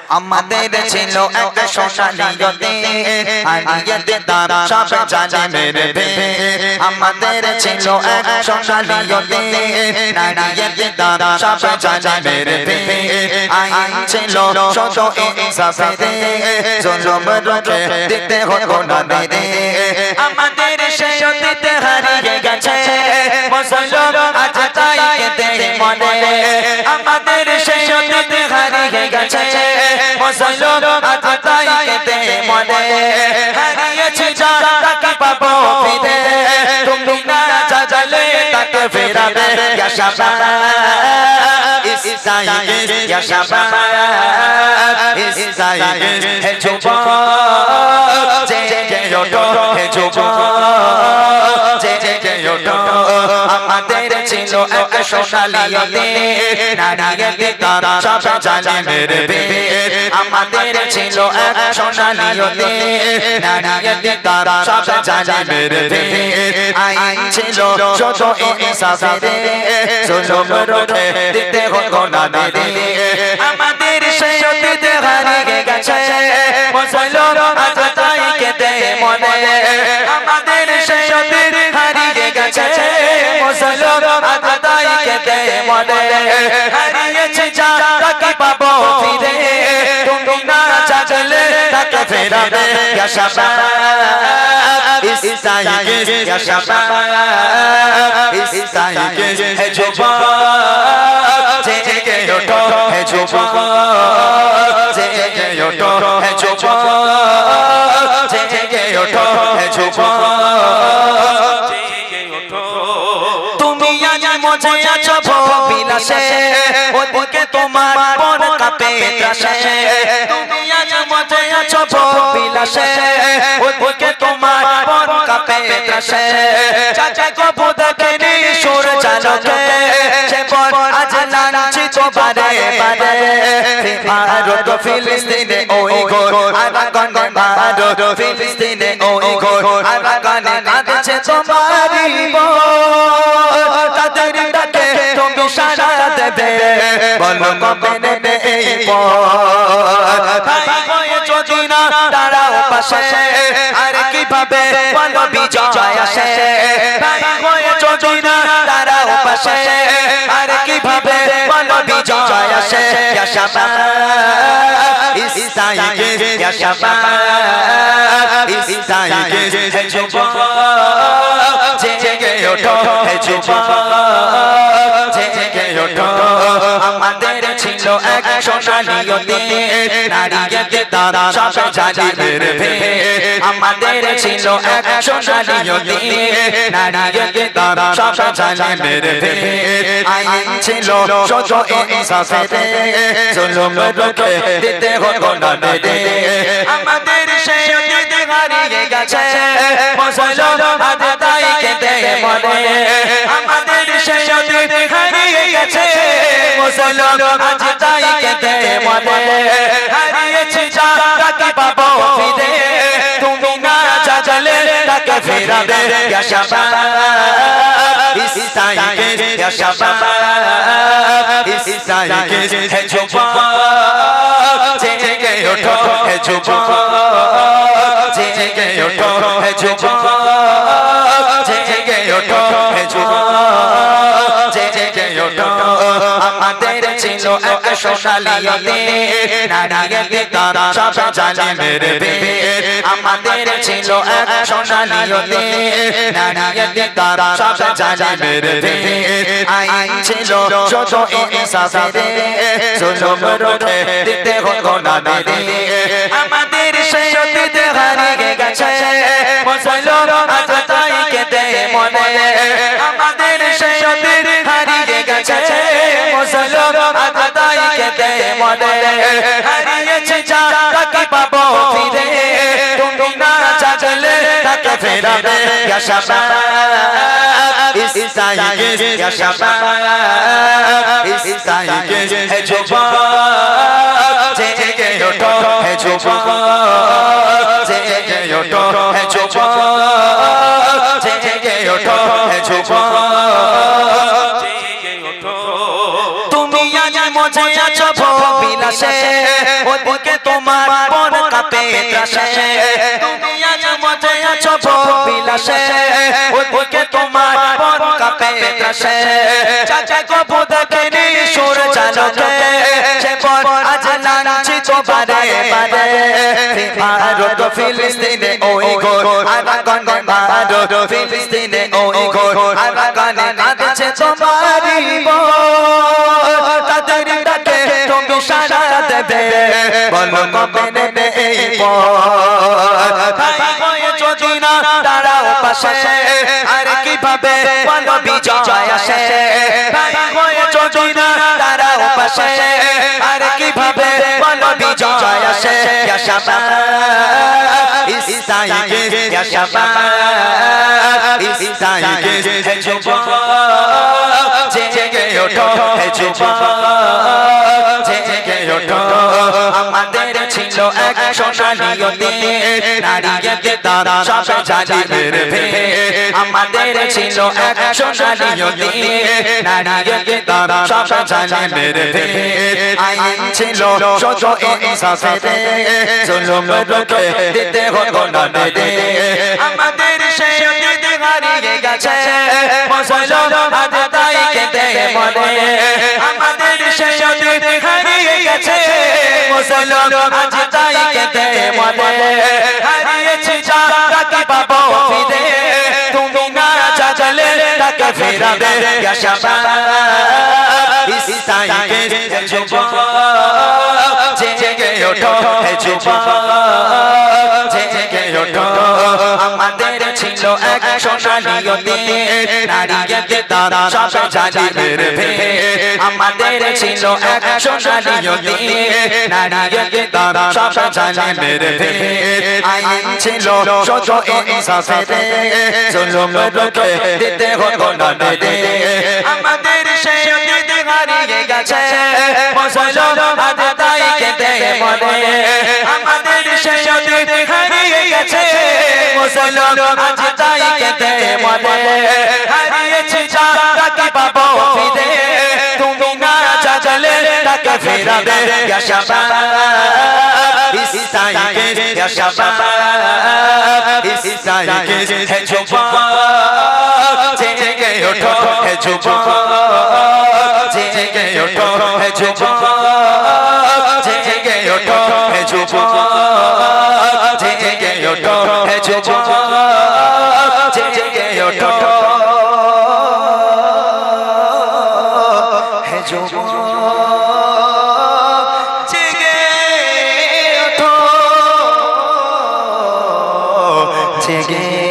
আমাদের ছিল এক সোনালিয়তে হারিয়ে দাম সব জালিমের ভে আমাদের ছিল এক সোনালিয়তে হারিয়ে দাম সব জালিমের ভে আইন ছিল শত ইনসাফে জুলুম রোখে দিতে হতো না দে আমাদের সেই অতীত হারিয়ে গেছে মুসলমান আজ তাই কেঁদে মনে আমাদের সেই অতীত হারিয়ে গেছে মুসলমান আজ তাই কেঁদে মনে হারিয়েছি যা তাকে পাবো ফিরে তুমি না চাইলে তাকে ফেরাবে ইয়া শাবাব ইসাইয়ে ইয়া শাবাব ইসাইয়ে হে যুবক জেগে ওঠো হে যুবক জেগে ওঠো আমাদের ছিল এক সোনালিয়তে নারিয়ে তারা সব জালিমের ভে আমাদের ছিল এক সোনালিয়তে নারিয়ে তারা সব জালিমের ভে আইন ছিল শত ইনসাফে জুলুম রোখে দিতে হতো না দে আমাদের সেই অতীত হারিয়ে গেছে মুসলমান আজ তাই কেঁদে মনে আমাদের সেই অতীত হারিয়ে গেছে মুসলমান আজ তাই কেঁদে মনে হারিয়েছি যা তাকে পাবো ফিরে তুমি না চাইলে তাকে ফেরাবে ইয়া শাবাব ইসাইয়ে ইয়া শাবাব ইসাইয়ে হে যুবক জেগে ওঠো হে যুবক জেগে ওঠো হে যুবক জেগে ওঠো হে যুবক জেগে ওঠো তুমি আজ মজে আছো বিলাসে ওদিকে তোমার মন কাঁপে ত্রাসে তুমি আজ মজে আছো বিলাসে ওদিকে তোমার মন কাঁপে ত্রাসে চাচা কবু দেখেনি সুর চালকে সে পর আজ লাঞ্ছিত বারে বারে ভারত ফিলিস্তিনে ওই গোর আরাকানে ভারত ফিলিস্তিনে ওই গোর আরাকানে কাঁদছে তোমারি বোন তাদের ডাকে তুমি সাড়া দেবে বলো কবে নেবে এই পথ ভাই হয়ে যদি না দাঁড়াও পাশে আর কিভাবে বলো বিজয় আসে ভাই হয়ে যদি না দাঁড়াও পাশে আর কিভাবে বলো বিজয় আসে ইয়া শাবাব ইসাইয়ে ইয়া শাবাব ইসাইয়ে হে যুবক জেগে ওঠো হে যুবক জেগে ওঠো আমাদের ছিল এক সোনালিয়তে নারিয়ে তারা সব জালিমের ভে আমাদের ছিল এক সোনালিয়তে নারিয়ে তারা সব জালিমের ভে আইন ছিল শত ইনসাফে জুলুম রোখে দিতে হতো না দে আমাদের সেই অতীত হারিয়ে গেছে মুসলমান আজ তাই কেঁদে মনে আমাদের সেই অতীত হারিয়ে গেছে মুসলমান আজ তাই কেঁদে মনে হারিয়েছি যা তাকে পাবো ফিরে তুমি না চাইলে তাকে ফেরাবে ইয়া শাবাব ইসাইয়ে ইয়া শাবাব ইসাইয়ে হে যুবক জেগে ওঠো হে যুবক জেগে ওঠো হে যুবক জেগে ওঠো হে যুবক জেগে ওঠো আমাদের ছিল এক সোনালিয়তে নারিয়ে তারা সব জালিমের ভে আমাদের ছিল এক সোনালিয়তে নারিয়ে তারা সব জালিমের ভে আইন ছিল শত ইনসাফে জুলুম রোখে দিতে হতো না দে আমাদের সেই অতীত হারিয়ে গেছে মুসলমান আজ তাই কেঁদে মনে আমাদের সেই অতীত হারিয়ে গেছে মুসলমান আজ তাই কেঁদে মনে হারিয়েছি যা তাকে পাবো ফিরে তুমি না চাইলে তাকে ফেরাবে ইয়া শাবাব ইসাইয়ে ইয়া শাবাব ইসাইয়ে হে যুবক জেগে ওঠো হে যুবক জেগে ওঠো হে যুবক জেগে ওঠো হে যুবক জেগে ওঠো তুমি আজ মজে আছো বিলাসে ওদিকে তোমার মন কাঁপে ত্রাসে তুমি আজ মজে আছো বিলাসে ওদিকে তোমার মন কাঁপে ত্রাসে চাচা কবু দেখেনি সুর চালকে সে পর আজ লাঞ্ছিত বারে বারে ভারত ফিলিস্তিনে ওই ঘোর আরাকানে ভারত ফিলিস্তিনে ওই ঘোর আরাকানে কাঁদছে তোমারি বোন তাদের ডাকে তুমি সাড়া দেবে বলো কবে নেবে এই পথ ভাই হয়ে যদি না দাঁড়াও পাশে আর কিভাবে বলো বিজয় আসে ভাই হয়ে যদি না দাঁড়াও পাশে আর কিভাবে বলো বিজয় আসে ইয়া শাবাব ইসরাইকে ইয়া শাবাব ইসরাইকে হে যুবক জেগে ওঠো হে যুবক জেগে ওঠো আমাদের ছিল এক সোনালী দিন নারীকে তারা সব জালিমের ভেদ আমাদের ছিল এক সোনালী দিন নারীকে তারা সব জালিমের ভেদ আইন ছিল শুধু ইনসাফের জুলুম রুখে দিতে হতো না দে আমাদের সেই দিন হারিয়ে গেছে মুসলমান আজ তাই কেঁদে মরে আমাদের সেই দিন হারিয়ে গেছে মুসলমান আজ তাই কেঁদে মরে হারিয়েছি যাকে পাবো ফিরে তুমি না চাইলে তাকে ফেরাবে ইয়া শাবাব ইসরাইকে হে যুবক জেগে ওঠো হে যুবক জেগে ওঠো আমাদের ছিল এক সোনালী দিন নারীকে তারা সব জালিমের ভেদ আমাদের ছিল এক সোনালী দিন নারীকে তারা সব জালিমের ভেদ আইন ছিল শুধু ইনসাফের জুলুম রুখে দিতে হতো না দে আমাদের সেই দিন হারিয়ে গেছে মুসলমান আজ তাই কেঁদে মরে আমাদের সেই দিন হারিয়ে গেছে মুসলমান আজ তাই কেঁদে মরে হারিয়েছি যাকে পাবো ফিরে তুমি না চাইলে তাকে ফেরাবে ইয়া শাবাব ইসরাইকে ইয়া শাবাব ইসরাইকে হে যুবক জেগে ওঠো হে যুবক জেগে ওঠো হে যুবক জেগে ওঠো হে যুবক জেগে ওঠো হে যুবক জেগে ওঠো হে যুবক জেগে ওঠো জেগে